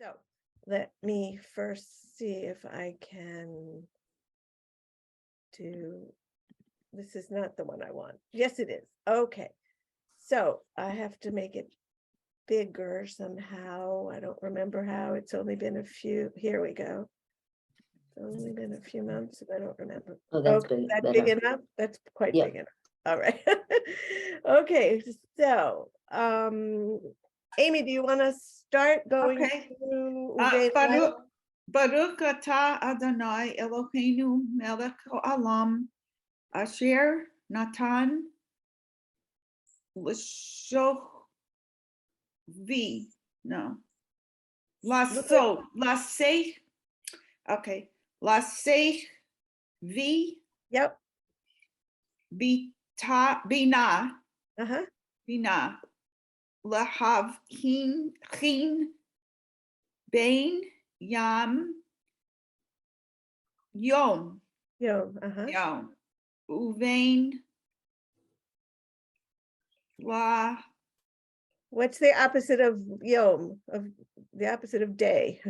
So let me first see if I can do, this is not the one I want. Yes, it is. Okay. So I have to make it bigger somehow. I don't remember how. It's only been a few, here we go. It's only been a few months, and I don't remember. Oh, that's Okay, big. that's big Better. enough? That's quite Yeah. big enough. All right. Okay, so Amy, do you want to start going Okay. through Baruch atah Adonai Eloheinu melech haolam asher natan l'shovi laseh okay laseh vi Yep. bina Uh-huh. bina lahav chin bein yam yom Uh-huh. yom uvein la What's the opposite of yom? Of the opposite of day?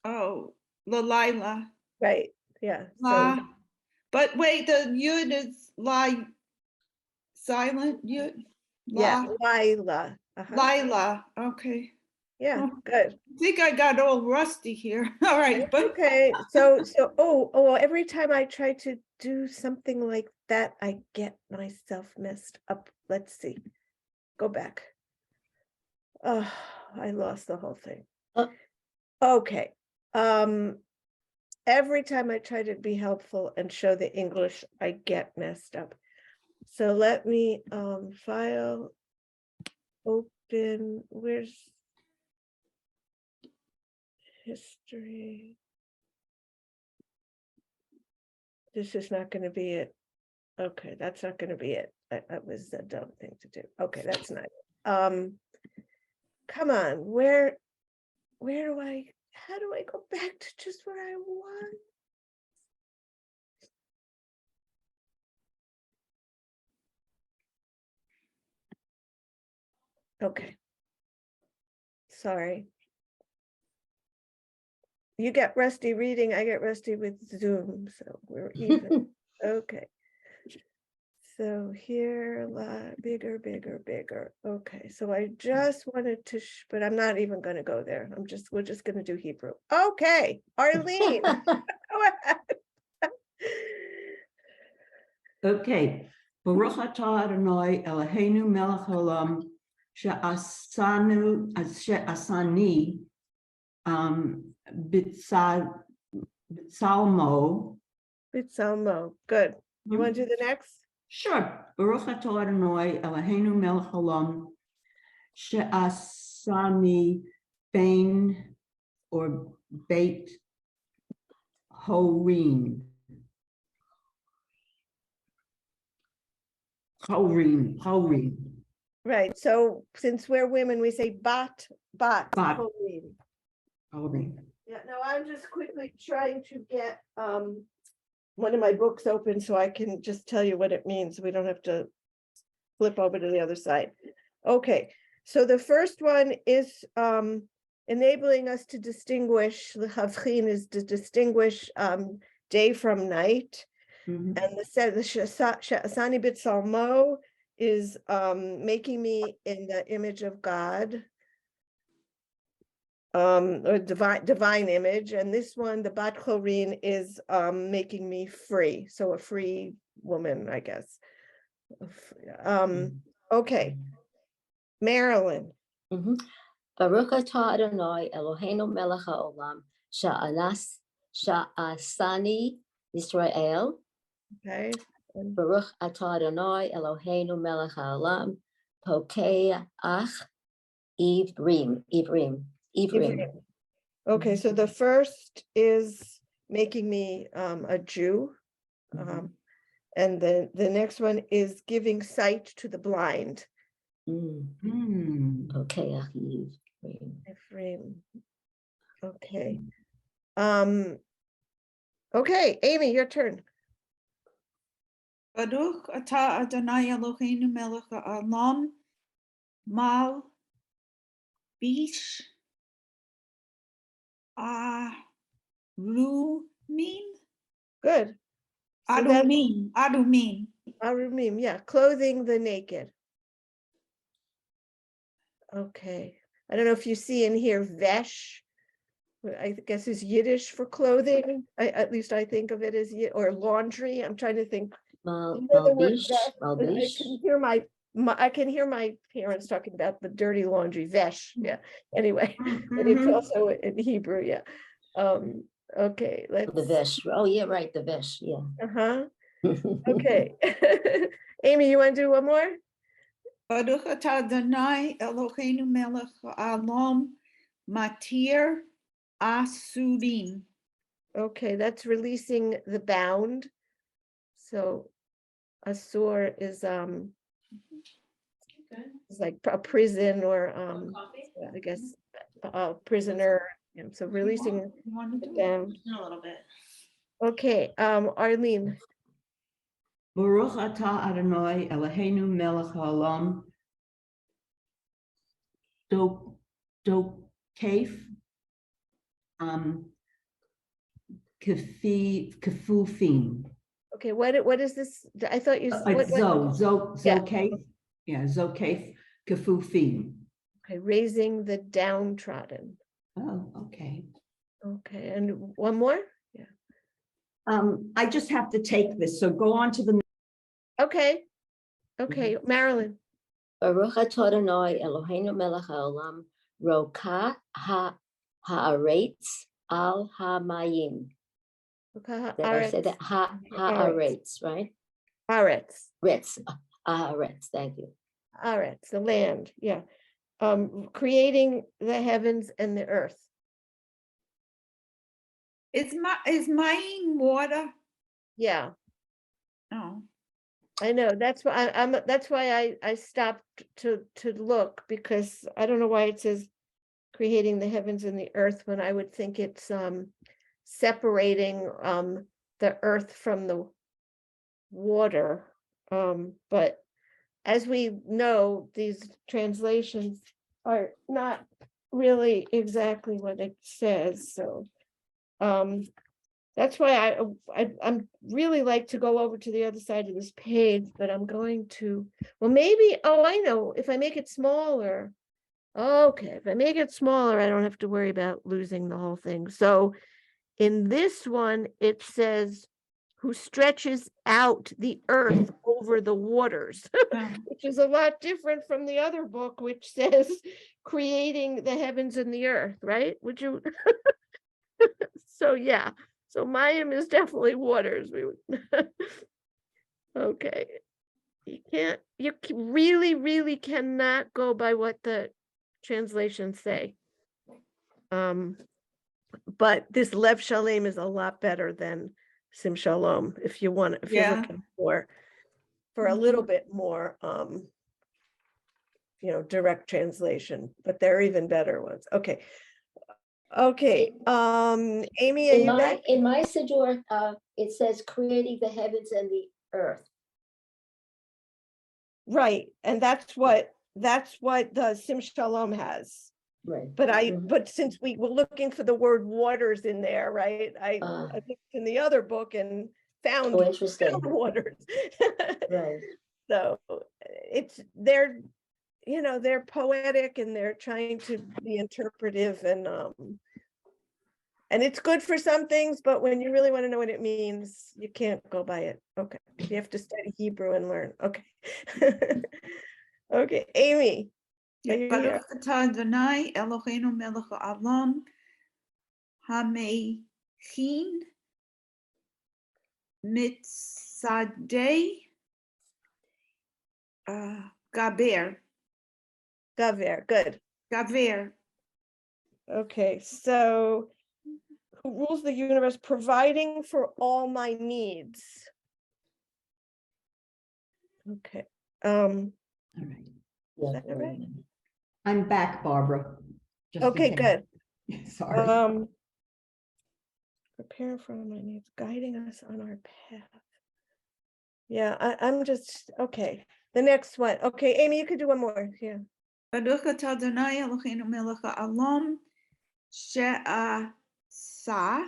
oh Laila Right. Yeah. la. So But wait, the yud is silent yud. yeah, La Lila. Uh-huh. Lila. Okay. Yeah, Oh, good. I think I got all rusty here. All right, but Okay. So every time I try to do something like that, I get myself messed up. Let's see. Go back. Oh, I lost the whole thing. Oh. Okay. Every time I try to be helpful and show the English, I get messed up. So let me file, open, where's history? This is not going to be it. Okay, that's not going to be it. That was a dumb thing to do. Okay, that's not it. Come on, where do I, how do I go back to just where I was? Okay. Sorry. You get rusty reading, I get rusty with Zoom, so we're even. Okay. So here, bigger. Okay, so I just wanted to, but I'm not even going to go there. We're just going to do Hebrew. Okay, Arlene. Go ahead. Okay. Baruch atah Adonai Eloheinu melech haolam she'asani b'tzalmo. Bitsalmo, good. You want to do the next? Sure. Baruch atah Adonai Eloheinu melech haolam she'asani bein or beit horim. Horim. Right, so since we're women, we say bat. Bat. Horim. Horim. Yeah, no, I'm just quickly trying to get one of my books open so I can just tell you what it means. We don't have to flip over to the other side. Okay, so the first one is enabling us to distinguish, the havchin is to distinguish day from night. Mhm. And the She'asani b'tzalmo is making me in the image of God, or divine image. And this one, the bat chorin, is making me free. So a free woman, I guess. Okay, Marilyn. Baruch atah Adonai Eloheinu melech haolam sha'asani Israel. Okay. Baruch atah Adonai Eloheinu melech haolam pokeach Ivrim. Okay, so the first is making me a Jew. And then the next one is giving sight to the blind. Pokeach Ivrim. Ephraim. Okay. Okay, Amy, your turn. Baruch atah Adonai Eloheinu melech haolam mal bish Arumim? Good. So that's Arumim. arumim, yeah, clothing the naked. Okay, I don't know if you see in here vesh, I guess is Yiddish for clothing. At least I think of it as, or laundry. I'm trying to think. You know the word Malbish, vesh? I malbish. can hear I can hear my parents talking about the dirty laundry, vesh, yeah, anyway, and it's Mhm. also in Hebrew, yeah. Okay, let's, The vesh. Oh, yeah, right, the vesh, yeah. uh-huh, okay. Amy, you want to do one more? Baruch atah Adonai Eloheinu melech ha'olam matir asurim. Okay, that's releasing the bound. So Asur is like a prison or I guess a prisoner. So releasing You want to the do it? bound. A little bit. Okay, Arlene. Baruch atah Adonai Eloheinu melech haolam. Dokef. Kefufim. Okay, what is this? I thought you. It's Yeah. Zokef. Yeah, Zokef Kefufim. Okay, raising the downtrodden. Oh, okay. Okay, and one more? Yeah. I just have to take this, so go on to the. Okay, okay, Marilyn. Baruch atah Adonai Eloheinu melech haolam roka haaretz al hamayim. Okay, Did I say that? Haaretz, right? Aretz, Retz, haaretz, thank you. Aretz, the land, yeah. Creating the heavens and the earth. Is mine water? Yeah, No. I know. That's why that's why I stopped to look, because I don't know why it says creating the heavens and the earth when I would think it's separating the earth from the water. But as we know, these translations are not really exactly what it says. So that's why I'm really like to go over to the other side of this page, but I'm going to, well, maybe, oh, I know, if I make it smaller. Okay, if I make it smaller, I don't have to worry about losing the whole thing. So in this one, it says, who stretches out the earth over the waters, which is a lot different from the other book, which says creating the heavens and the earth, right? Would you? So yeah, so Mayim is definitely waters. Okay. You really, really cannot go by what the translations say. But this Lev Shalem is a lot better than Sim Shalom, if you're Yeah. looking for a little bit more direct translation, but there are even better ones. Okay. Okay, Amy, are you back? In my Siddur, it says creating the heavens and the earth. Right, and that's what the Sim Shalom has. Right. But but since we were looking for the word waters in there, right? I looked in the other book and found waters. Right. So they're poetic and they're trying to be interpretive, and it's good for some things, but when you really want to know what it means, you can't go by it. Okay, you have to study Hebrew and learn. Okay. Okay, Amy. Are you here? Baruch atah Adonai Eloheinu melech ha'olam hamechin mitzadei gaber. Gaver, good. Gaver. Okay, so who rules the universe, providing for all my needs? Okay. All right. Yeah. Is that right? I'm back, Barbara. Just in Okay, case. good. Sorry. Prepare for all my needs, guiding us on our path. Yeah, I'm just, okay. The next one. Okay, Amy, you could do one more. Yeah. Baruch atah Adonai Eloheinu melech ha'olam she'asar Sa,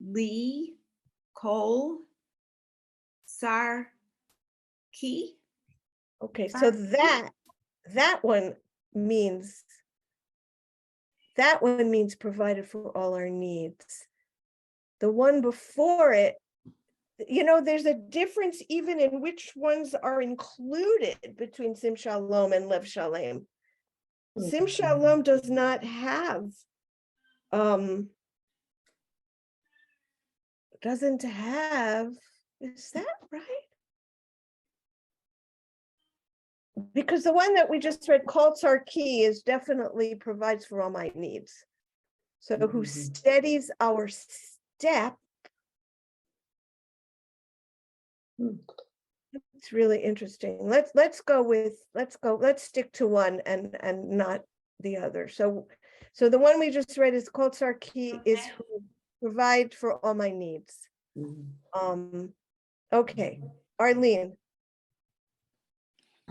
Li, Kol, Sar, Ki. Okay, so that one means provided for all our needs. The one before it, there's a difference even in which ones are included between Sim Shalom and Lev Shalem. Sim Shalom does not have, is that right? Because the one that we just read, Kol Tzarki, is definitely provides for all my needs. So who Mhm. steadies our step. Hmm. It's really interesting. Let's stick to one and not the other. So the one we just read is Kol Tzarki, is who provide for all my needs. Mhm. Okay, Arlene.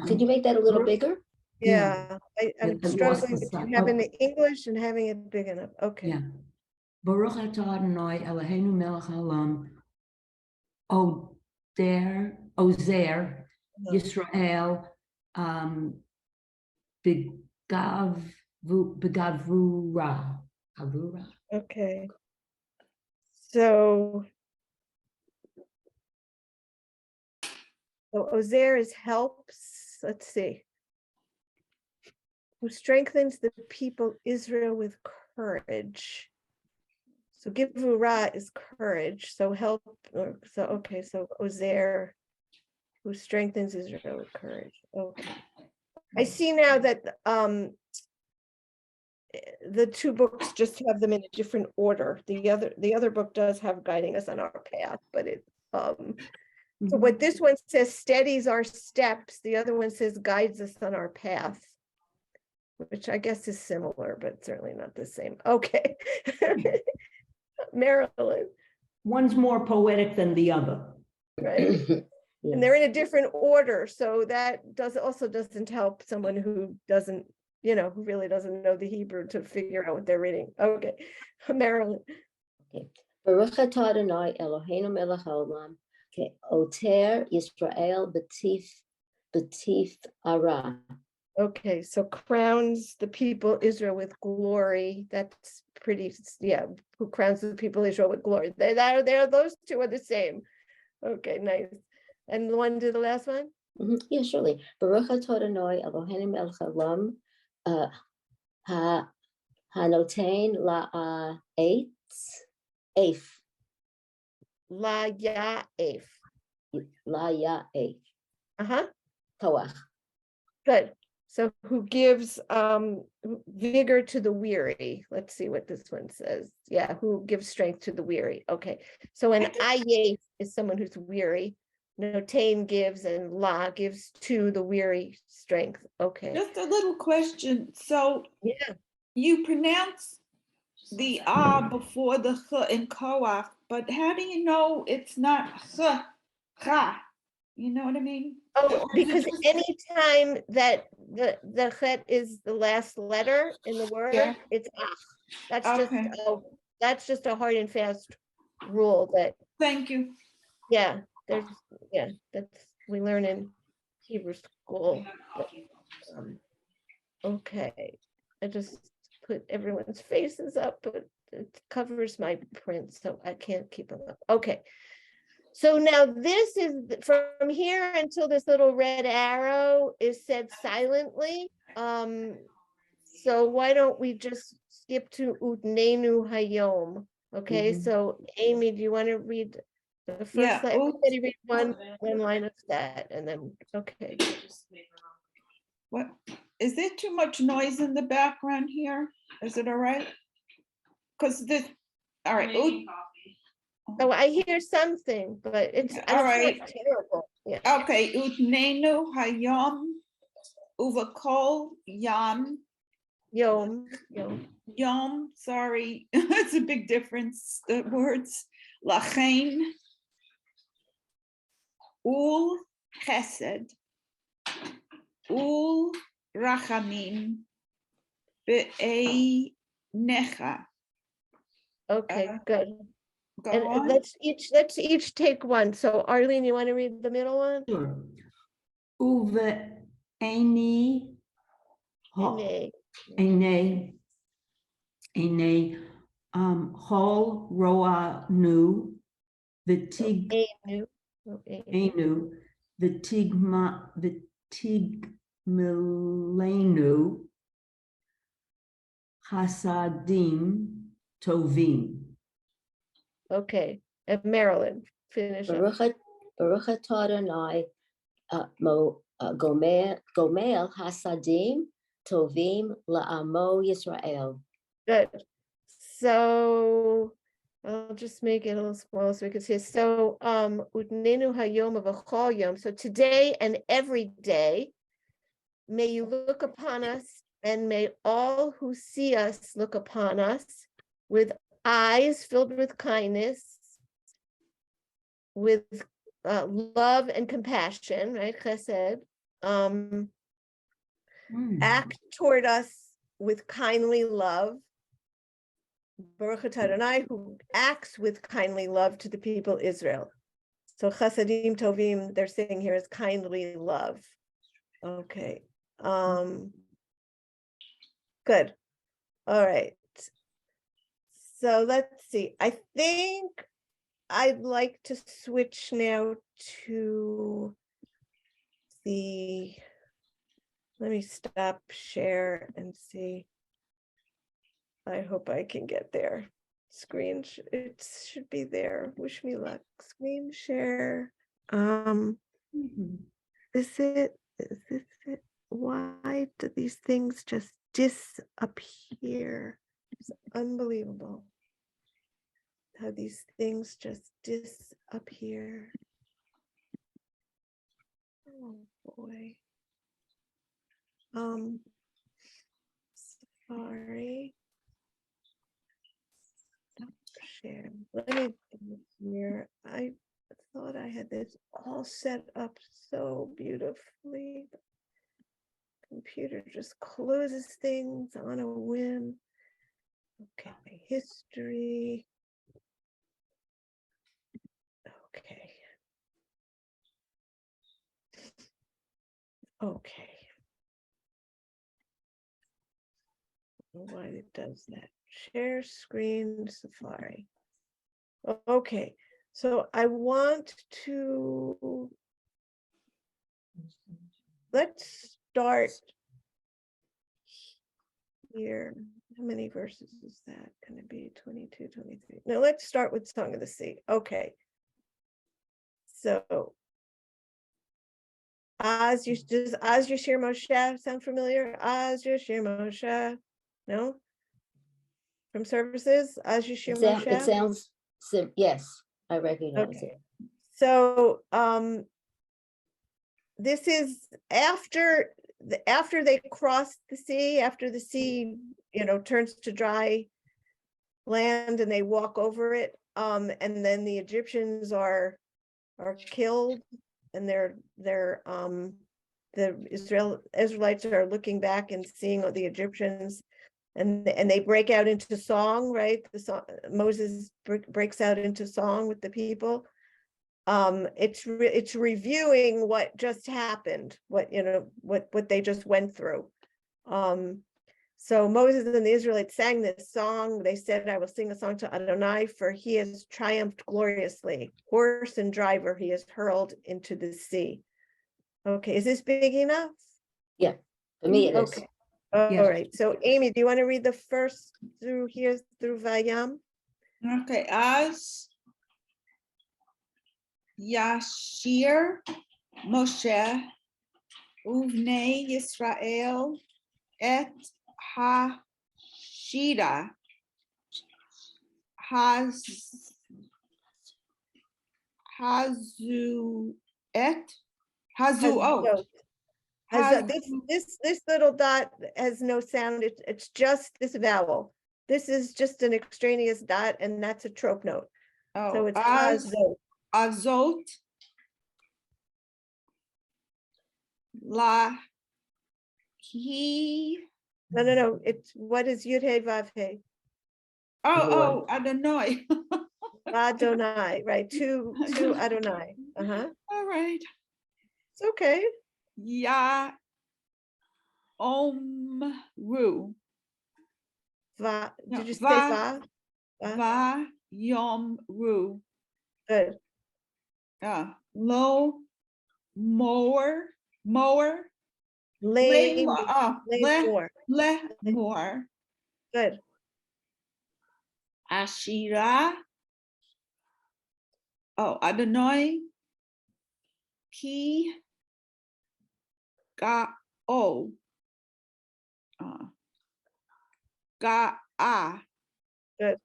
Could you make that a little bigger? Yeah, I'm I lost struggling the between side. having Oh. the English and having it big enough. Okay. Yeah. Baruch atah Adonai Eloheinu melech haolam, Ozer, Yisrael, Begavura. Okay. So Ozer is helps. Let's see. Who strengthens the people Israel with courage. So Givurah is courage. So help. So Ozer, who strengthens Israel with courage. Okay. I see now that the two books just have them in a different order. The other book does have guiding us on our path, but it so what this one says steadies our steps, the other one says guides us on our path, which I guess is similar, but certainly not the same. Okay. Marilyn, One's more poetic than the other. right? Yes. And they're in a different order, so that doesn't help someone who doesn't, who really doesn't know the Hebrew to figure out what they're reading. Okay, Marilyn. Okay. Baruch atah Adonai Eloheinu melech haolam, Oter Yisrael betif ara. Okay, so crowns the people Israel with glory. That's pretty, yeah. Who crowns the people Israel with glory? Those two are the same. Okay, nice. And the one to the last one? Yeah, surely. Baruch atah Adonai Eloheinu melech haolam, hanotein eif. La Ya'ef. La ya'ef. Uh-huh. Koach. Good. So who gives vigor to the weary? Let's see what this one says. Yeah, who gives strength to the weary. Okay. So an ayef is someone who's weary. Notain gives, and la gives to the weary strength. Okay. Just a little question. So Yeah. you pronounce the before the ch in koach, but how do you know it's not ch, cha? You know what I mean? Oh, because anytime that the chet is the last letter in the word, Yeah. it's ach. Okay. That's just a hard and fast rule that, Thank you. yeah, that's we learn in Hebrew school. But, okay, I just put everyone's faces up, but it covers my print, so I can't keep them up. Okay. So now this is from here until this little red arrow is said silently. So why don't we just skip to Utnenu Hayom? Okay, so Amy, do you want to read the first Yeah, line? Everybody read one line of that, and then okay. What is there too much noise in the background here? Is it all right? Because this, all right. Oh, I hear something, but it's All right. not terrible. Yeah. Okay, Utnenu Hayom Uvakol Yam Yom. Yom. Sorry, it's a big difference. The words Lachain Ul Chesed Ul Rachamim Be'ei Necha Okay, good. Go And on. let's each take one. So Arlene, you want to read the middle one? Sure. Uve Eni Ene. Ene Hol Roa Nu the Tig Enu. Oh, enu. Enu the Tigmelenu Hasadim Tovim. Okay, and Marilyn, finish up. Baruch atah Adonai gomel hasadim tovim la'amo Yisrael. Good. So I'll just make it a little smaller so we can see. So Udnenu Hayom V'chol Yom. So today and every day, may you look upon us, and may all who see us look upon us with eyes filled with kindness, with love and compassion, right? Chesed. Act toward us with kindly love. Baruch atah Adonai, who acts with kindly love to the people Israel. So chasadim tovim, they're saying here is kindly love. Okay. Good. All right. So let's see. I think I'd like to switch now to the, let me stop share and see. I hope I can get there. Screen, it should be there. Wish me luck. Screen share. Is it? Is this it? Why do these things just disappear? It's unbelievable how these things just disappear. Oh boy. Sorry. Stop share. Let me do here. I thought I had this all set up so beautifully. Computer just closes things on a whim. Okay, history. Okay. Okay. I don't know why it does that. Share screen Safari. Okay, so I want to, let's start here. How many verses is that going to be? 22, 23. No, let's start with Song of the Sea. Okay. So, does Az Yashir Moshe sound familiar? Az Yashir Moshe? No? From services? Az Yashir It Moshe? sounds, yes, I recognize Okay. it. So this is after they cross the sea, after the sea, turns to dry land and they walk over it. And then the Egyptians are killed, and the Israelites are looking back and seeing the Egyptians, and they break out into song, right? The song, Moses breaks out into song with the people. It's reviewing what just happened, what they just went through. So Moses and the Israelites sang this song. They said, I will sing a song to Adonai, for he has triumphed gloriously. Horse and driver he has hurled into the sea. Okay, is this big enough? Yeah, for me it is. Okay. All Yes. right. So Amy, do you want to read the first through Vayam? Okay, as Yashir Moshe Uvnei Yisrael et Hashira Hazuot. This little dot has no sound. It's just this vowel. This is just an extraneous dot, and that's a trope note. So it's hazot. Azot La He No. It's what is Yud Hey Vav Hey? Oh, Adonai. Adonai, right, to Adonai. Uh-huh, All right. it's okay. Ya Omru. Va, No, did you say Va va? Va, Va Yom Ru. good. Lo Mower. Lame, lame more, Le More. good. Ashira. Oh, Adonai. Ki Ga O. Ga A. Good.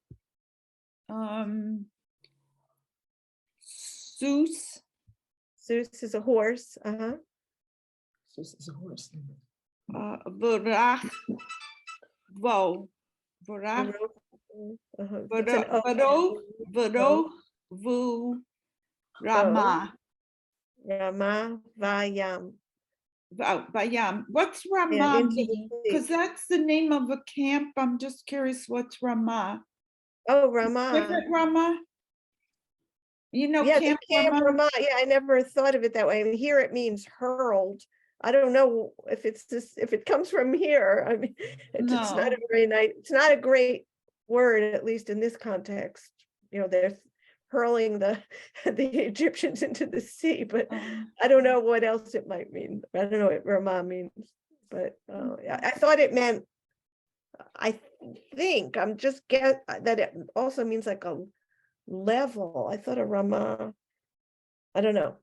Zeus. Zeus is a horse, uh-huh. This is a horse. Varach. Vo. Varach. Uh-huh. It's an O. Vado. Vu. Rama. Rama, Vayam. Bayam. What's And Rama into the mean? sea. Because that's the name of a camp. I'm just curious what's Rama. Oh, Rama. Different Rama? You know, Yeah, the Camp Camp Rama? Rama. Yeah, I never thought of it that way. And here it means hurled. I don't know if it's this, if it comes from here. I mean, it's not No. a very nice, it's not a great word, at least in this context. You know, they're hurling the the Egyptians into the sea, but I don't know what else it might mean. I don't know what Rama means, but yeah, I thought it meant, I think, I'm just get that it also means like a level. I thought a Rama, I don't know.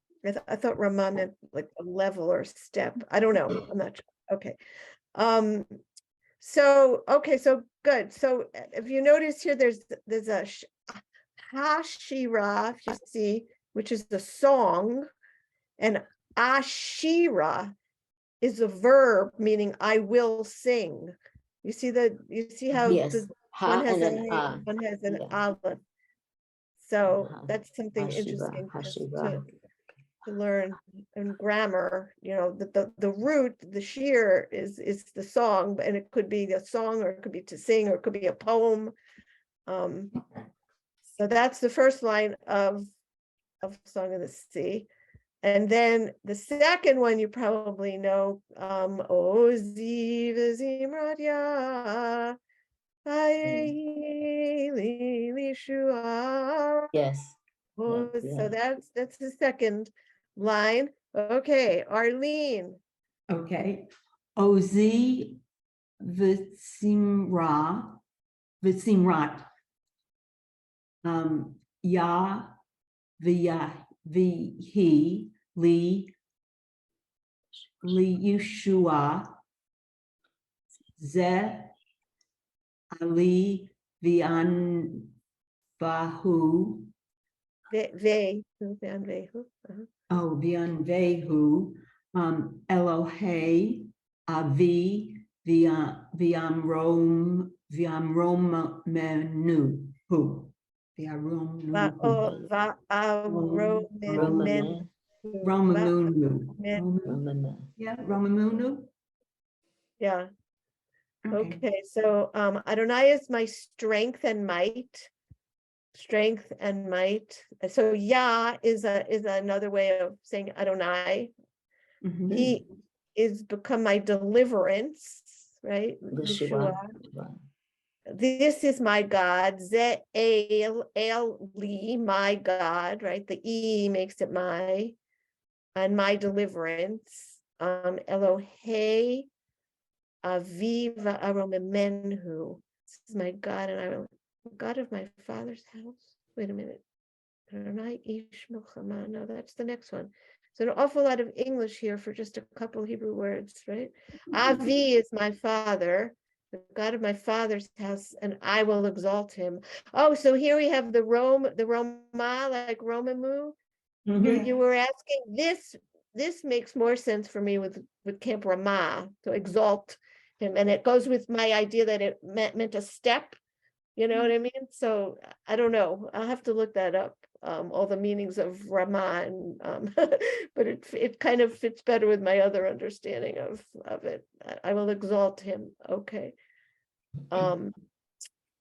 I thought Rama meant like a level or step. I don't know. I'm not sure. Okay. So okay, so good. So if you notice here, there's a Hashira, if you see, which is the song, and Ashira is a verb meaning I will sing. You see how Yes, the ha one has and a an hey, ah. one has an Yeah. aleph. So Ha- that's something Hashiva, interesting just Hashiva. to learn in grammar. You know, the root, the sheer is the song, and it could be a song, or it could be to sing, or it could be a poem. So that's the first line of Song of the Sea. And then the second one you probably know, Ozi Vizimradia, Lishua. Yes. Oh, yeah. so that's the second line. Okay, Arlene. Okay. Ozi Vitsimrat. Ya via he li Yeshua ze ali vian bahu. Oh, vian vehu Elohe avi viam Roma menu hu. Romana. Romana. Yeah, Romamunu. Yeah, Okay. okay, so Adonai is my strength and might. Strength and might. So Yah is another way of saying Adonai. Mhm. He is become my deliverance, right? Yeshua. Yeshua. This is my God. Ze el li, my God, right? The E makes it my, and my deliverance. Elohe aviva aromemenhu. This is my God, and I will God of my father's house. Wait a minute. Adonai ish milchama. No, that's the next one. So an awful lot of English here for just a couple Hebrew words, right? Avi is my father, the God of my father's house, and I will exalt him. Oh, so here we have the Roma, like Romamu. You were asking this. This makes more sense for me with Camp Ramah, to exalt him, and it goes with my idea that it meant a step. You know what I mean? So I don't know. I'll have to look that up. All the meanings of Ramah, and but it kind of fits better with my other understanding of it. I will exalt him. Okay.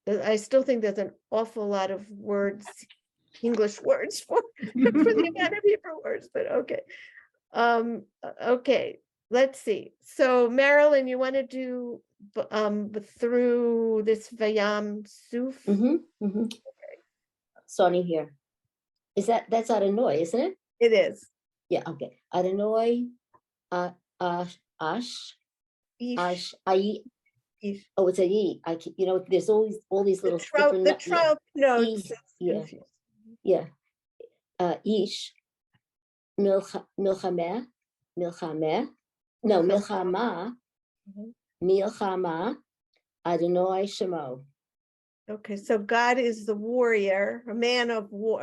I still think there's an awful lot of words, English words for the amount of Hebrew words, but okay. Okay, let's see. So Marilyn, you want to do through this Vayam Suf? Starting here. That's Adonai, isn't it? It is. Yeah, okay. Adonai, Ash, Ish, Ai. ish. Oh, it's a ye. There's always all these little different. The Trump notes. Yeah. Confused. Yeah. Ish, milchameh, no, milchama, Mhm. milchama, Adonai Shemo. Okay, so God is the warrior, a man of war,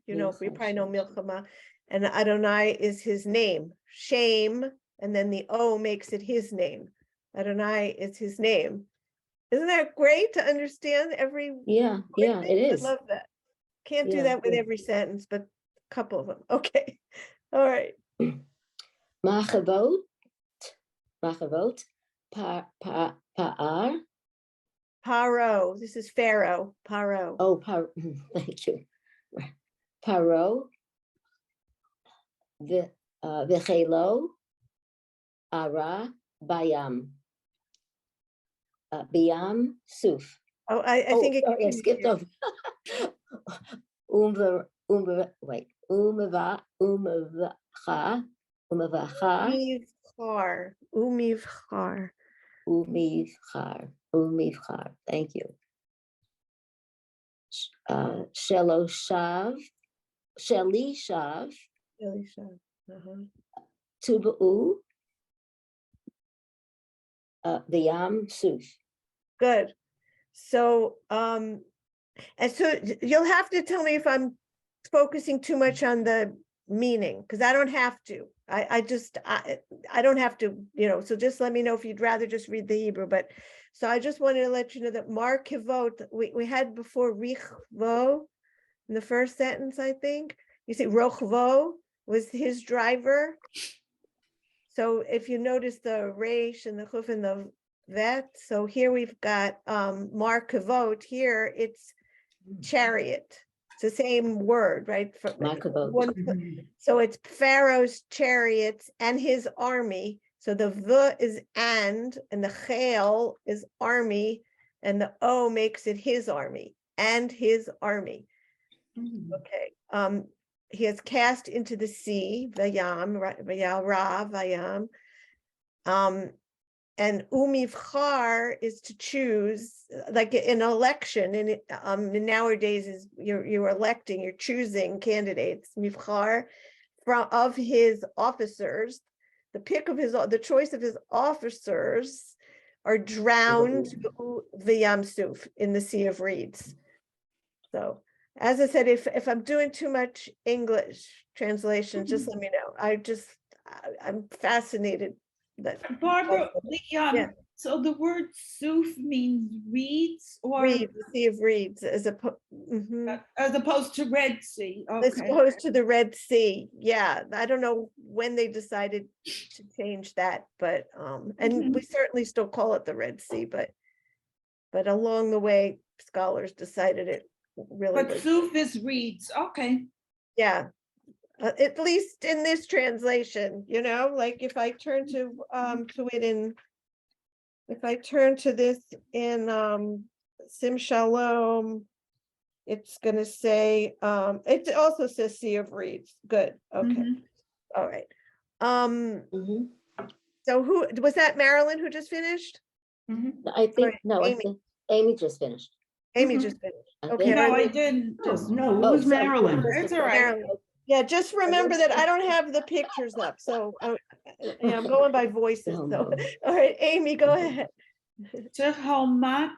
You know, we probably know Milchama, and Adonai is his name. Shame, and then the O makes it his name. Adonai is his name. Isn't that great to understand every? Yeah, it I is. love that. Can't do Yeah, that with yeah. every sentence, but a couple of them. Okay, all right. Machavot, Pa'ar. Paro. This is Pharaoh. Paro. Oh, thank you. Paro, V'chelo, Ara, Bayam. Bayam, Suf. Oh, I think it sorry, I skipped over. Wait. Umavacha, Umivchar. Umivchar. Thank you. Shelishav, Elisha. Uh-huh. Tuba'u, Vayam, Suf. Good. So, and so you'll have to tell me if I'm focusing too much on the meaning, because I don't have to. I don't have to, so just let me know if you'd rather just read the Hebrew. But so I just wanted to let you know that Mar Kivot, we had before Richvo in the first sentence, I think. You see, Rochvo was his driver. So if you notice the Reish and the Chuf and the Vet, so here we've got Mar Kavot, here it's chariot. It's the same word, right? Markavot. So it's Pharaoh's chariots and his army. So the V is and the Chel is army, and the O makes it his army and his army. Okay. He has cast into the sea, Vayam, Ra, Vayam. And umivchar is to choose, like an election, and nowadays is you're electing, you're choosing candidates. Mivchar of his officers, the choice of his officers are drowned v'yam suf, in the sea of reeds. So, as I said, if I'm doing too much English translation, just let me know. I'm fascinated that Barbara, Yeah. so the word suf means reeds or reeds, the sea of reeds, as opposed to Red Sea. as Okay. opposed to the Red Sea. Yeah, I don't know when they decided to change that, but and we certainly still call it the Red Sea, but along the way, scholars decided it really But was. suf is reeds. Okay. Yeah, at least in this translation, like if I turn to it in, if I turn to this in Sim Shalom, it's gonna say, it also says Sea of Reeds. Good, okay, all right. So who was that? Marilyn who just finished? I think, no, I Amy. think Amy just finished. Amy just finished. I Okay. think. No, I didn't. Just No, it Oh, was sorry. Marilyn. It's all right. Marilyn. Yeah, just remember that I don't have the pictures up, so I'm going by voices. Oh, So, no. all right, Amy, go ahead. Tehomat.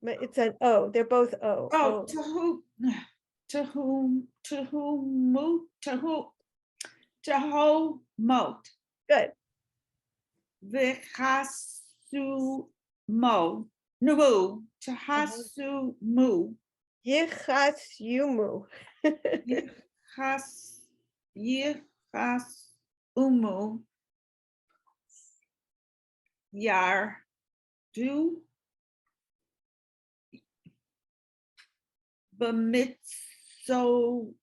It's an O. They're both O. Oh, to whom, Tehomot. Good. V'chasu mo. Numu. Tehasu mu. Yichas Yumu. Yichas umu. Yar. Do. b'mitzolot.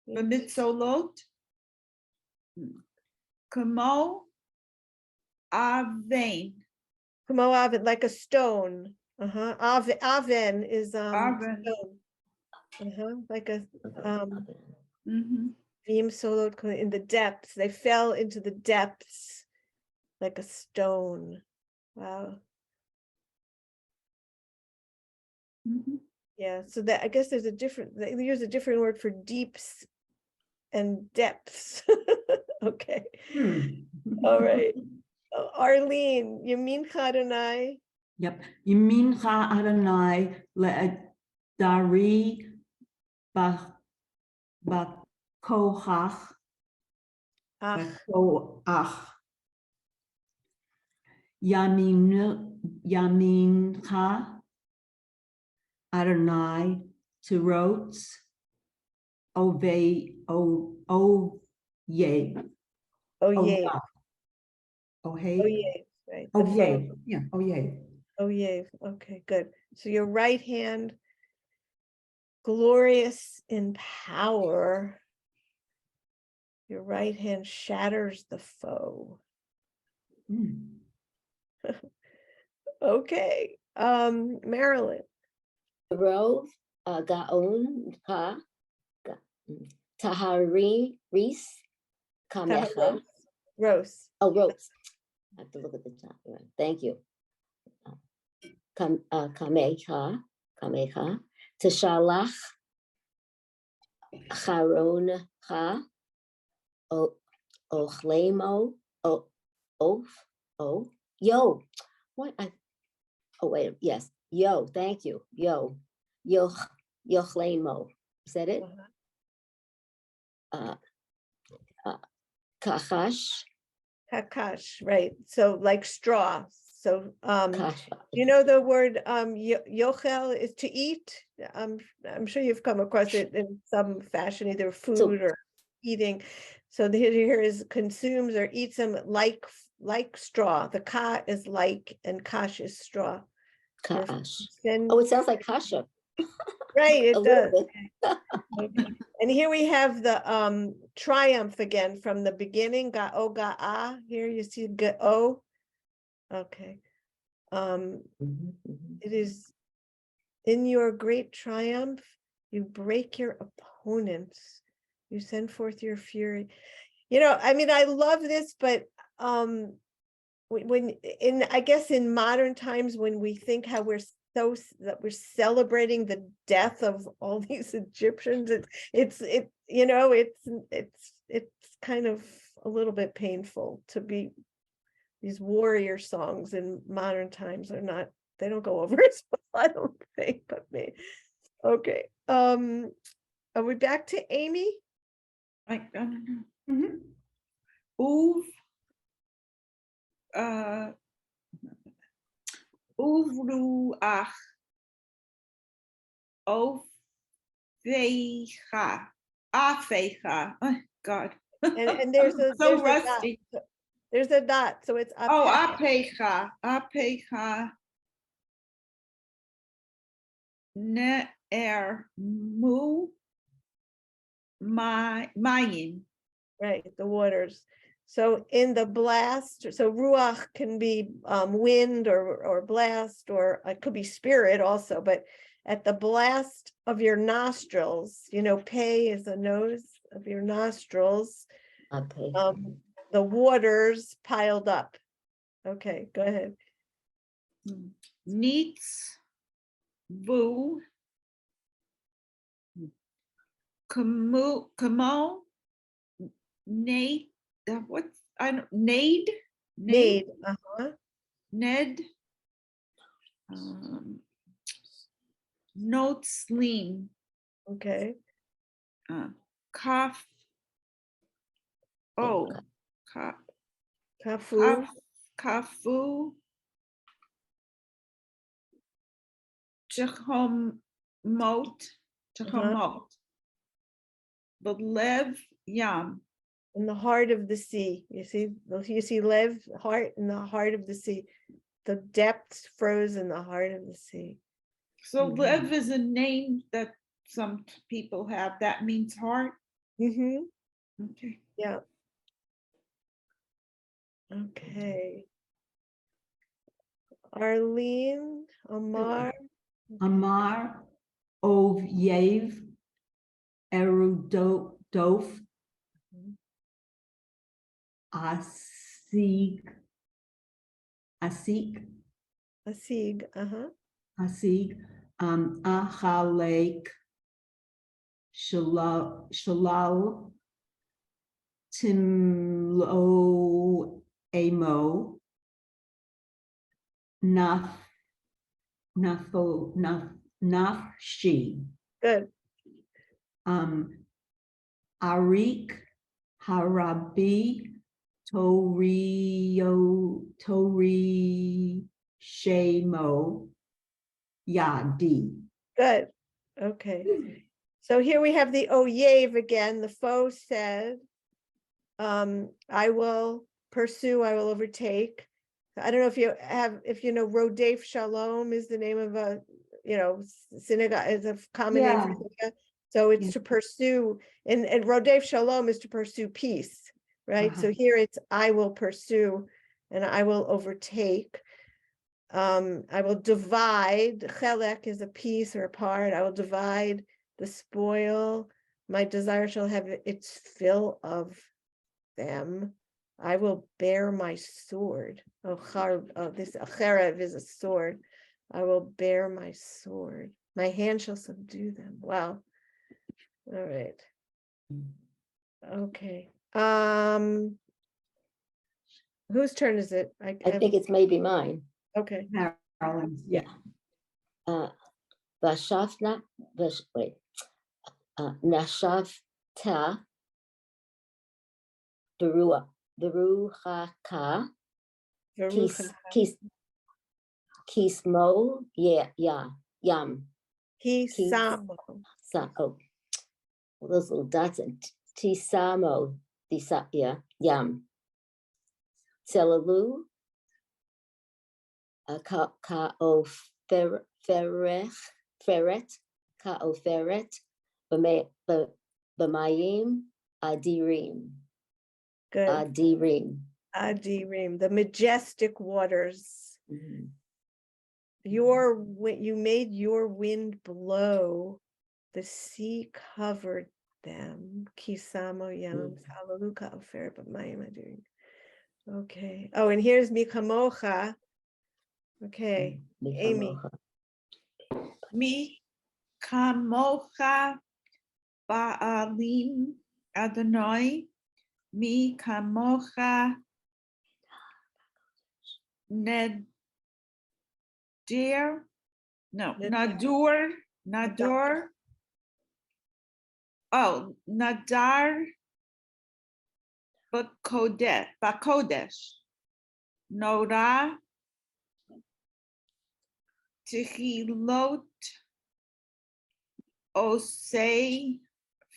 B'mitzolot. Kamo aven. Kamo aven, like a stone. Aven is Aven. stone. Like a Mhm. Vim solo in the depths. They fell into the depths like a stone. Wow. Mhm. Yeah. So that I guess there's a different. They use a different word for deeps and depths. Okay. All right. Arlene, Yamincha Adonai. Yep. Yimincha Adonai le'adari bakohach Ach, bakoach. Yamincha Adonai Tirotz Ove ye. oh yay, Oh oh hey. yay, right? Oh The yay. phone. Yeah. Oh yay. Oh yay. Okay, good. So your right hand, glorious in power. Your right hand shatters the foe. Mm. Okay. Marilyn. Rov, Gaon, Tahari, Reese, Kamecha. Rose. Oh, Rose. I have to look at the top. Right. Thank you. Kamecha, Teshalach, Charon, Ochlemo, Yo. What? Oh, wait. Yes. Yo. Thank you. Yochlemo. Is that it? Kachash. Kakash, right? So like straw. So Kash. you know the word yochel is to eat. I'm sure you've come across it in some fashion, either food or eating. So the here is consumes or eats them like straw. The ka is like and kash is straw. Kash. Then Oh, it sounds like kasha. right, A it little does. bit. Okay. And here we have the triumph again from the beginning. Ga-o, ga-a. Here you see ga-o. Okay. It is in your great triumph, you break your opponents. You send forth your fury. You know, I mean, I love this, but when in I guess in modern times when we think how we're that we're celebrating the death of all these Egyptians, it's you know, it's kind of a little bit painful to be these warrior songs in modern times are not, they don't go over as well, I don't think, but me. Okay. Are we back to Amy? I don't know. Mhm. Uv, uvruach, ofecha, afecha. Oh God. And there's a So there's a dot. rusty. There's a dot, so it's Oh, apecha. apecha. Ne'er mu mayim. Right, the waters. So in the blast, so ruach can be wind or blast, or it could be spirit also, but at the blast of your nostrils, you know, pei is the nose of your nostrils, the waters piled up. Okay, go ahead. Neats vu kamo Nate, what's I don't Nade Nade, Ned Notes lean okay. Cough oh Kafu, Kafu Chachomot Belev Yam. in the heart of the sea. You see Lev, heart in the heart of the sea. The depths froze in the heart of the sea. So Mhm. Lev is a name that some people have. That means heart. Mm-hmm. Okay. Yeah. Okay. Arlene, Omar, Amar Ov Yev Erudof Asig Asik Asig, uh-huh. Asig Achalek Shalal Timlo Amo Naf Nafshi Good. Arik Harabi Tori Shamo Yadi. Good. Okay. So here we have the oyev again. The foe said, I will pursue, I will overtake. I don't know if you have, if you know, Rodef Shalom is the name of a, synagogue, is a common name for Yeah. synagogue. So it's Yeah. to pursue, and Rodef Shalom is to pursue peace, right? So Uh-huh. here it's, I will pursue and I will overtake. I will divide, chelek is a piece or a part, I will divide the spoil. My desire shall have its fill of them. I will bear my sword. Oh, this cherev is a sword. I will bear my sword. My hand shall subdue them. Wow. All right. Okay. Whose turn is it? I think it's maybe mine. Okay. Carolyn's, yeah. Vashafna, wait, Nashavta, Beruchaka, Verucha. Kismo, Yam, Kisamo. oh, those little dots, and Tisamo, Yam, Selalu, Feret, Kaoferet, Bamayim, Adirim, Good. Adirim. Adirim, the majestic waters. Mhm. You made your wind blow, the sea covered them. Kisamo yam salaluka ofer b'mayim adirim. Okay. Oh, and here's Mikamocha. Okay, Amy. Mi kamocha ba'alim Adonai. Mi kamocha Nadir. No, Nadur. Oh, Nadar Bakodesh. Nora Tehilot Osei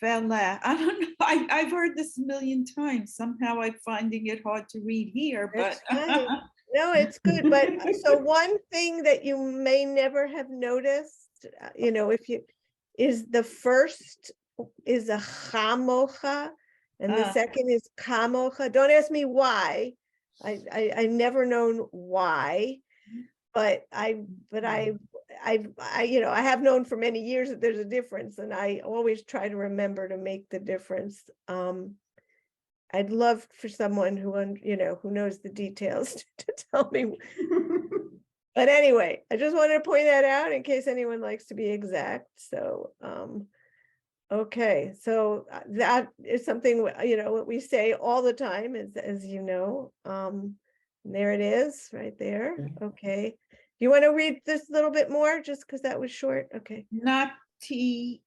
Vela. I don't know. I've heard this a million times. Somehow I'm finding it hard to read here, but That's fine. No, it's good. But so one thing that you may never have noticed, if you, is the first is a chamocha and the second is kamocha. Don't ask me why. I never known why, but I have known for many years that there's a difference, and I always try to remember to make the difference. I'd love for someone who knows the details to tell me. But anyway, I just wanted to point that out in case anyone likes to be exact. So, okay, so that is something, what we say all the time, as you know. There it is, right there. Okay. Do you want to read this a little bit more, just because that was short? Okay. Nati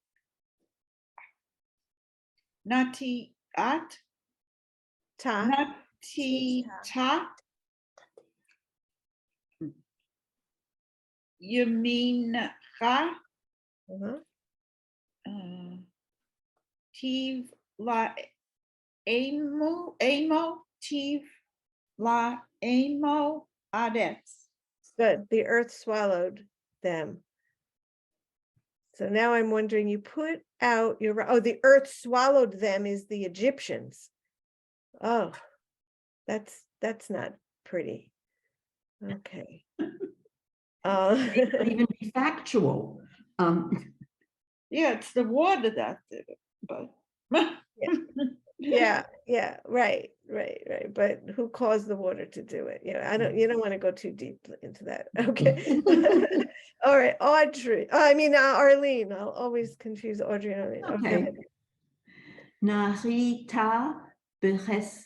at Ta. Nati ta. Yamincha Uh-huh. Tiv la amo tiv la amo adets. Good. The earth swallowed them. So now I'm wondering, you put out your, oh, the earth swallowed them is the Egyptians. Oh, that's not pretty. Okay. It could even be factual. Yeah, it's the water that did it, but. Yeah, right. But who caused the water to do it? You don't want to go too deep into that. Okay. All right, Audrey. Arlene. I'll always confuse Audrey and Arlene. Okay. Okay. Narita bechasdecha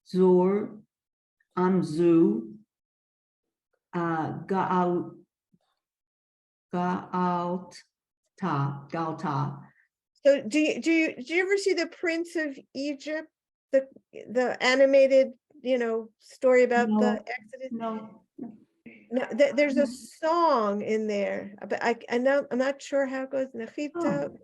zur amzu galta. So do you ever see the Prince of Egypt, the animated, story about No. the Exodus? No. No, there's a song in there, but I know I'm not sure how it goes. Nechita,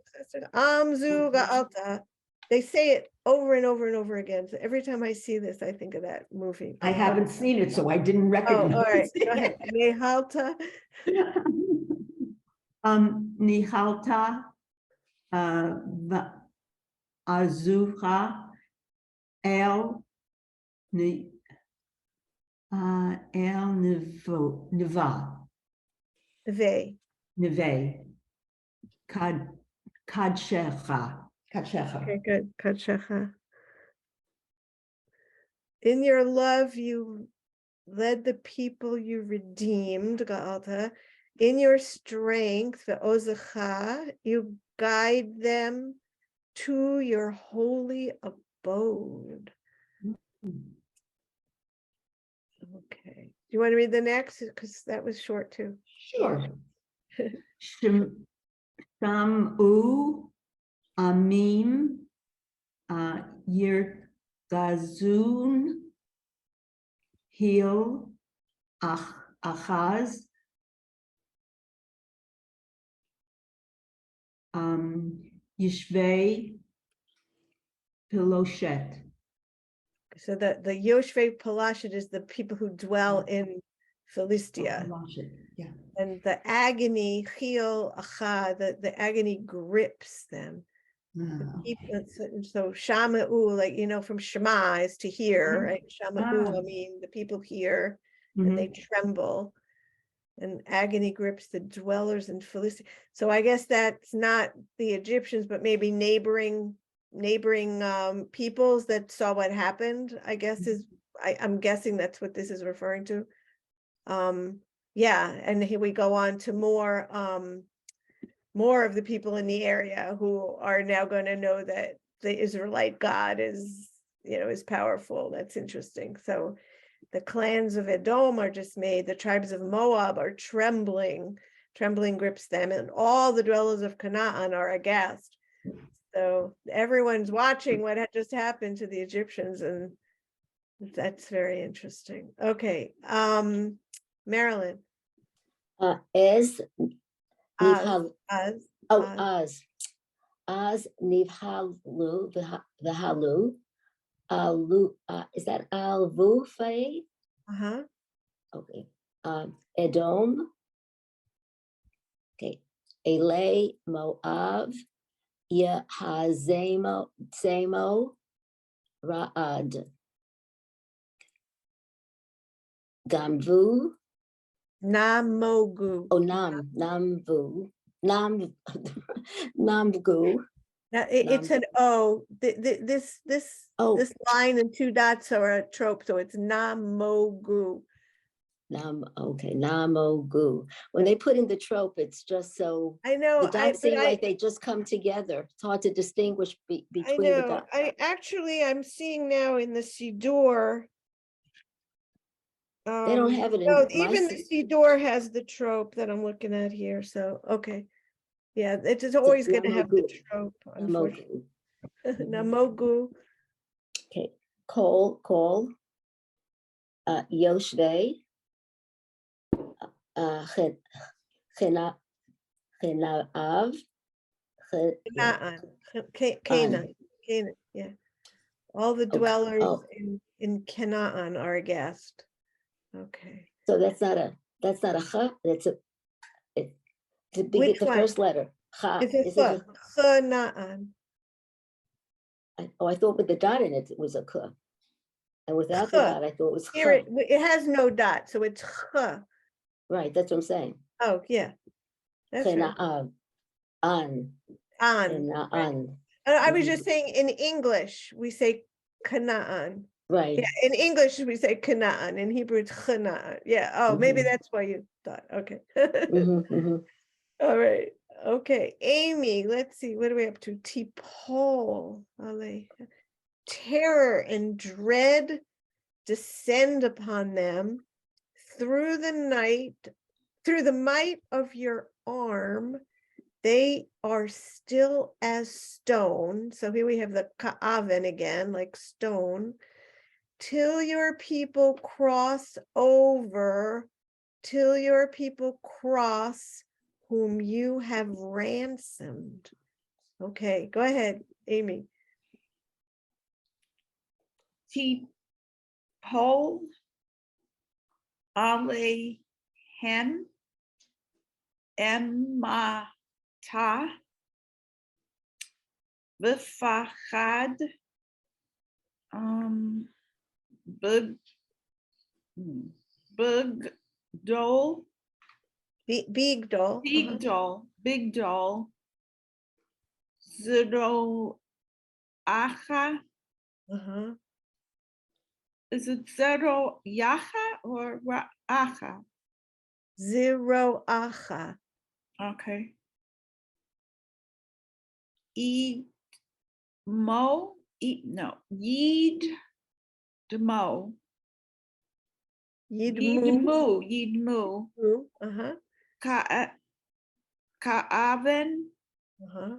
Amzu Ga'alta. They say it over and over and over again. So every time I see this, I think of that movie. I haven't seen it, so I didn't Oh, recognize all right. Go it. ahead. Nehalta. Nihalta azucha el They. neve kadshecha. Okay, good. Kadshecha. In your love, you led the people you redeemed, Ga'alta. In your strength, Ve'ozecha, you guide them to your holy abode. Okay. Do you want to read the next? Because that was short too. Sure. Shamu amim yirgazun hil achaz yishvei piloshet. So the Yoshvei Palashat is the people who dwell in Philistia. Piloshet, yeah. And the agony, Chil Acha, the agony grips them. So Shama'u, like, from Shema is to hear, right? Shama'u, the people hear and they tremble. And agony grips the dwellers in Philistia. So I guess that's not the Egyptians, but maybe neighboring peoples that saw what happened, I guess I'm guessing that's what this is referring to. Yeah, and here we go on to more of the people in the area who are now going to know that the Israelite God is powerful. That's interesting. So the clans of Edom are dismayed, the tribes of Moab are trembling grips them, and all the dwellers of Canaan are aghast. So everyone's watching what had just happened to the Egyptians, and that's very interesting. Okay, Marilyn. Az Az nivhalu v'halu alu. Is that alvufay? Okay. Edom. Okay. Elay Moav. Yahazemo Ra'ad. Gamvu. Namogu. Oh, Namvu. Namgu. Now it's an O. This line and two dots are a trope, so it's Namogu. Okay, Namogu. When they put in the trope, it's just so I know. the dots seem like they just come together. It's hard to distinguish between the dots. I'm seeing now in the Siddur. They don't have it in no, my even the Siddur has the trope that I'm looking at here. So okay, yeah, it is always going to have the trope. Unfortunately, Namogu. Okay, call. Yoshvei. Chenaav. Canaan, yeah. All the dwellers oh. in Canaan are a guest. Okay. So that's not a cha, that's to be Which the one? first letter. Cha. It's a Is it ch, Canaan. I thought with the dot in it, it was a k. And without the Ch. dot, I thought it was Here cha. it has no dot, so it's ch. Right, that's what I'm saying. Oh, yeah. That's right. Kena'an, an, An. Kena'an. I was just saying in English, we say Canaan. Right. Yeah, in English, we say Canaan. In Hebrew, it's Chanaan. Yeah. Oh, maybe Mhm. that's why you thought. Okay. Mhm, mhm. All right. Okay. Amy, let's see. What are we up to? T'pol. Terror and dread descend upon them through the night, through the might of your arm. They are still as stone. So here we have the ka'aven again, like stone. Till your people cross over, till your people cross whom you have ransomed. Okay, go ahead, Amy. T'pol alehem emata v'fachad bigdol Bigdol. bigdol zeroacha. Uh-huh. Is it zeroacha or ra'acha? Zero acha. Okay. Eid mo, no, yid demo. Yidmu. Yidmu. Uh-huh. Ka'aven. Uh-huh.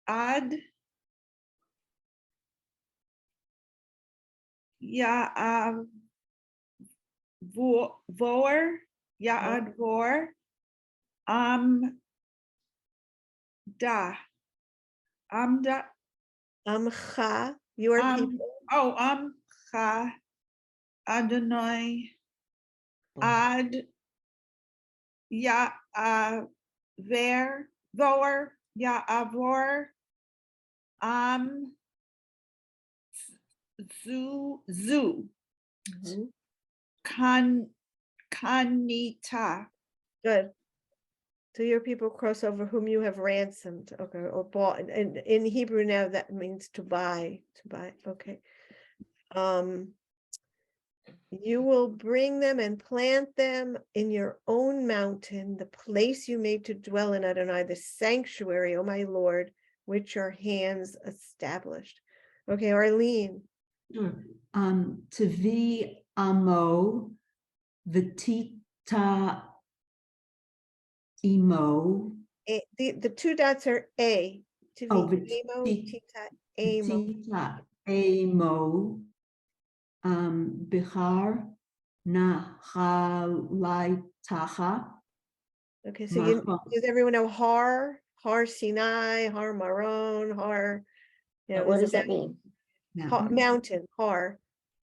Ad. Ya'avor. Ya'advor. Da. Amda. Amcha, your people. Amcha. Adonai. Ad. Ya'aver. Vor. Ya'avor. Zu. Mhm. Kanita. Good. So your people cross over whom you have ransomed, okay, or bought. And in Hebrew now that means to buy, okay. You will bring them and plant them in your own mountain, the place you made to dwell in Adonai, the sanctuary, O my Lord, which your hands established. Okay, Arlene. Sure. Tavi amo v'tita imo. The two dots are A. To Oh, be amo, tita, amo. v'tita amo. Bihar nahalaitacha. Okay, so you, Maha. does everyone know Har Sinai, Har Maron, Har, you know, What there's does a that mean? mountain, Har.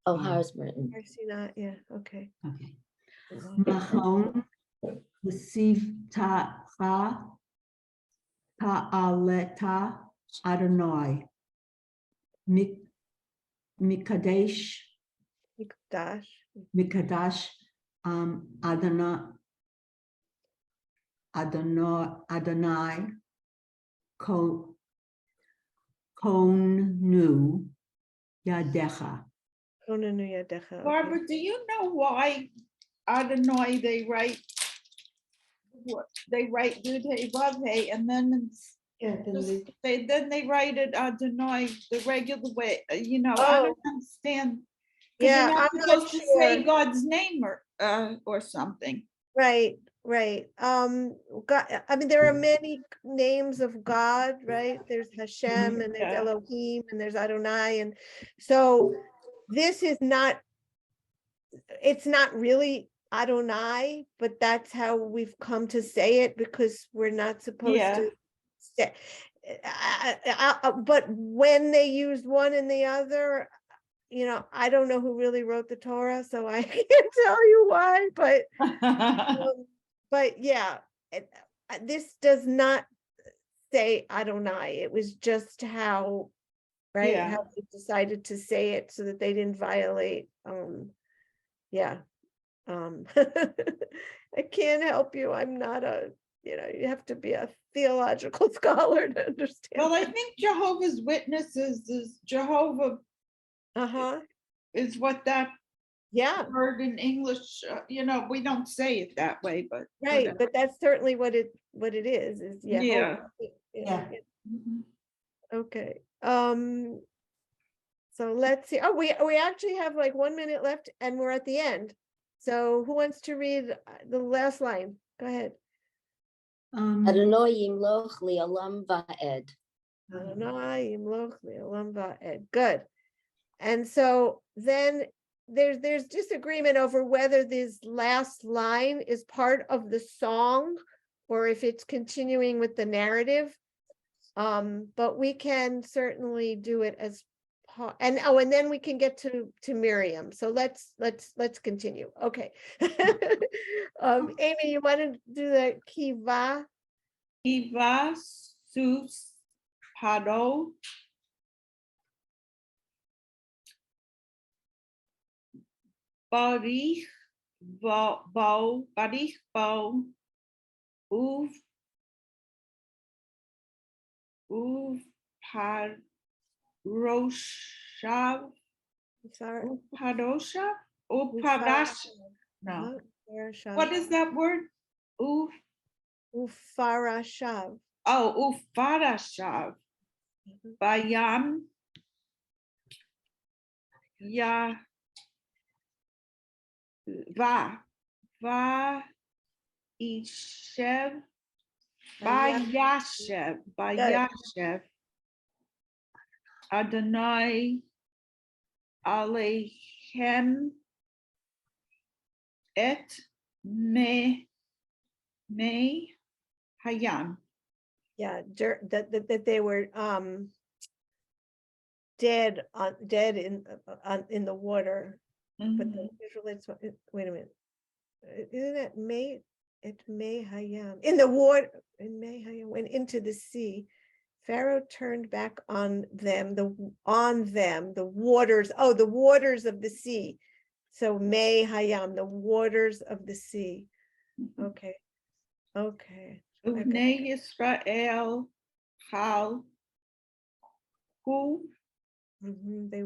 Oh, Yeah. Harsmerton. Har Sinai, yeah, okay. Okay. Mahon Sivtacha Ta'aleta Adonai. Mikadesh Mikdash. Mikadash Adonai Konu Yadecha. Konanu Yadecha, okay. Barbara, do you know why Adonai they write Yud-Hey Vav-Hey and then they write it Adonai the regular way? I don't understand. Because Yeah, you're not I'm not supposed to say sure. God's name or something. Right. God, I mean, there are many names of God, right? There's Hashem and there's Yeah. Elohim and there's Adonai. And so this is not, it's not really Adonai, but that's how we've come to say it because we're not supposed Yeah. to say. but when they used one and the other, I don't know who really wrote the Torah, so I can't tell you why, but yeah, this does not say Adonai. It was just how, right? Yeah. How they decided to say it so that they didn't violate. Yeah. I can't help you. I'm not you have to be a theological scholar to understand. Well, I think Jehovah's Witnesses is Jehovah Uh-huh. is what that Yeah, word in English, we don't say it that way, but. right. whatever. But that's certainly what it is Yeah. Yeah. Mhm. Okay. So let's see. Oh, we actually have like 1 minute left and we're at the end. So who wants to read the last line? Go ahead. Adonai yimloch li'olam va'ed. Adonai yimloch li'olam va'ed. Good. And so then there's disagreement over whether this last line is part of the song or if it's continuing with the narrative. But we can certainly do it as and then we can get to Miriam. So let's continue. Okay. Amy, you want to do the kiva? Kiva sus paro barich bo uv paroshav Sorry. uparoshav uparash. No. What is that word? Ufarashav. Ufarashav. Bayam ya va ishev bayashev Adonai Aleichem et me hayam. Yeah, that they were dead in the water. But the Israelites, wait a minute. Isn't that May Hayam in the water, in May Hayam went into the sea. Pharaoh turned back on them the waters. Oh, the waters of the sea. So May Hayam, the waters of the sea. Okay. Uvnei Yisrael chal hu They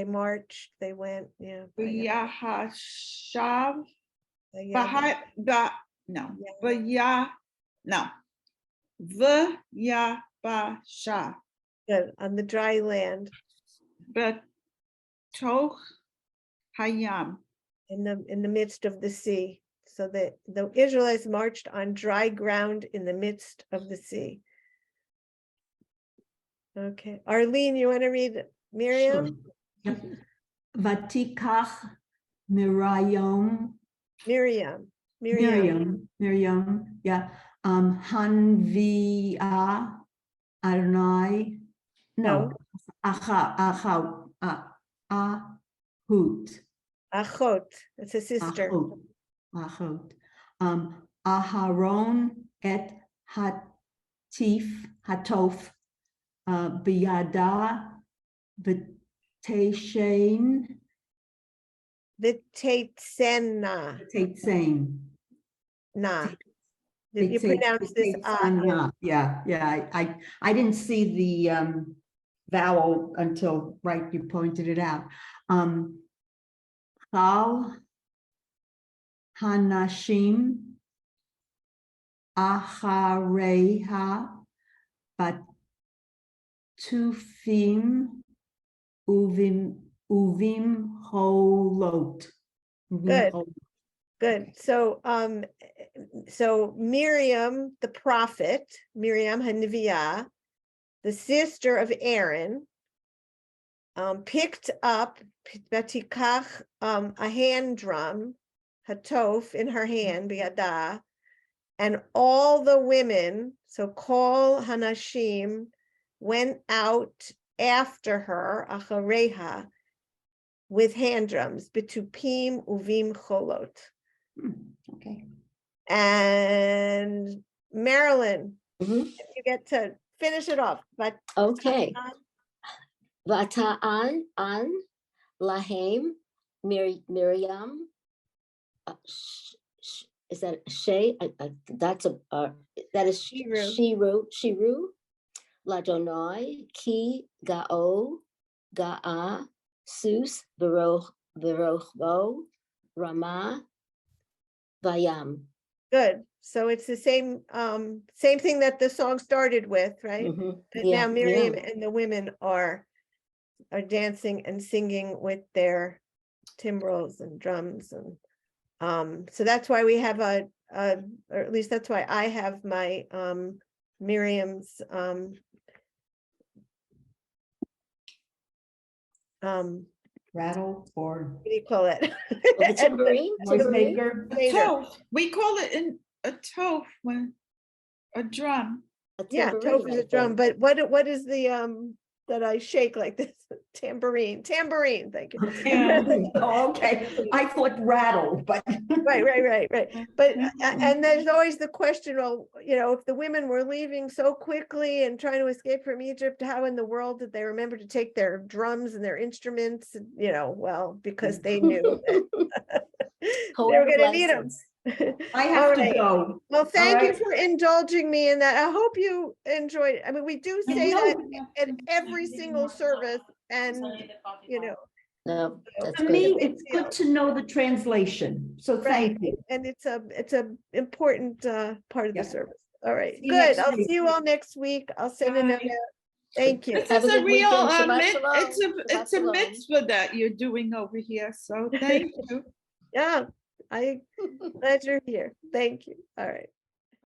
marched, they went, yeah. v'yahashav Yeah. v'yabasha Good, on the dry land, b'toch hayam. in the midst of the sea. So that the Israelites marched on dry ground in the midst of the sea. Okay, Arlene, you want to read Miriam? Sure. Yep. Vatikach Miriam, Miriam. yeah. Hanvia Adonai, no, Ahut, Achot, it's a sister. Ahut. Aharon et Hatof, Biyada, V'teishen, The Tatesena. Na. You pronounce this ah. Yeah. I didn't see the vowel until you pointed it out. Chal Hanashim Achareha Batufim Uvim Holot. Good. So Miriam, the prophet, Miriam Haniviyah, the sister of Aaron, picked up Batikach, a hand drum, Hatof, in her hand, Biyada, and all the women, So Kol Hanashim went out after her, achareha, with hand drums, betupim uvim cholot. Okay. And Marilyn, Mhm. if you get to finish it off, but Okay. Vata'an an lahem Miriam. Is that Shay? That's that is Shiru. Shiru. Ladonai ki ga'o ga'a sus verochbo Rama vayam. good. So it's the same thing that the song started with, right? Mhm. But Yeah, now Miriam yeah. and the women are dancing and singing with their timbrels and drums, and so that's why we have or at least that's why I have my Miriam's Rattle or what do you call it? The tambourine. noise Tambourine. maker. A Later. toph. We call it a toph when a drum. A Yeah, tambourine, toph is I a drum, think. but what is the that I shake like this? Tambourine, thank you. Yeah. Oh, okay. I thought rattle, but. Right. But and there's always the question, well, if the women were leaving so quickly and trying to escape from Egypt, how in the world did they remember to take their drums and their instruments? Well, because they knew that they were Poetic going to need them. license. I have to Alright. go. Well, thank you right. for indulging me in that. I hope you enjoyed it. I mean, we do You say know, that at every single service, and No, that's For good. me, it's good to know the translation. So right, thank you. and it's a important part of the Yeah. service. All right, See you good. next I'll week. see you all next week. I'll send a note Bye. out. Thank you. This Have is a a good real weekend. Shabbat it's shalom. it's a Shabbat shalom. mitzvah that you're doing over here. So thank you. Yeah, glad you're here. Thank you. All right.